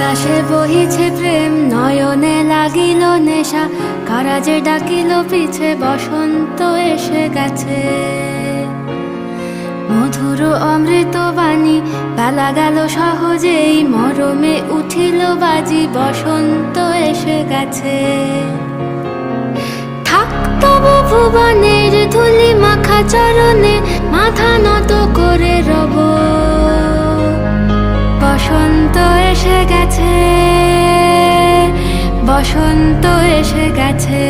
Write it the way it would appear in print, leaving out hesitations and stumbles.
বাতাসে বহিছে প্রেম, নয়নে লাগিল নেশা, কারাজে ডাকিল পিছে, বসন্ত এসে গেছে। মধুর অমৃত বাণী, বেলা গেল সহজেই, মরমে উঠিল বাজি, বসন্ত এসে গেছে। থাক তবু ভুবনের ধুলি মাখা চরণে, মাথা নত করে রব, বসন্ত এসে গেছে, বসন্ত এসে গেছে।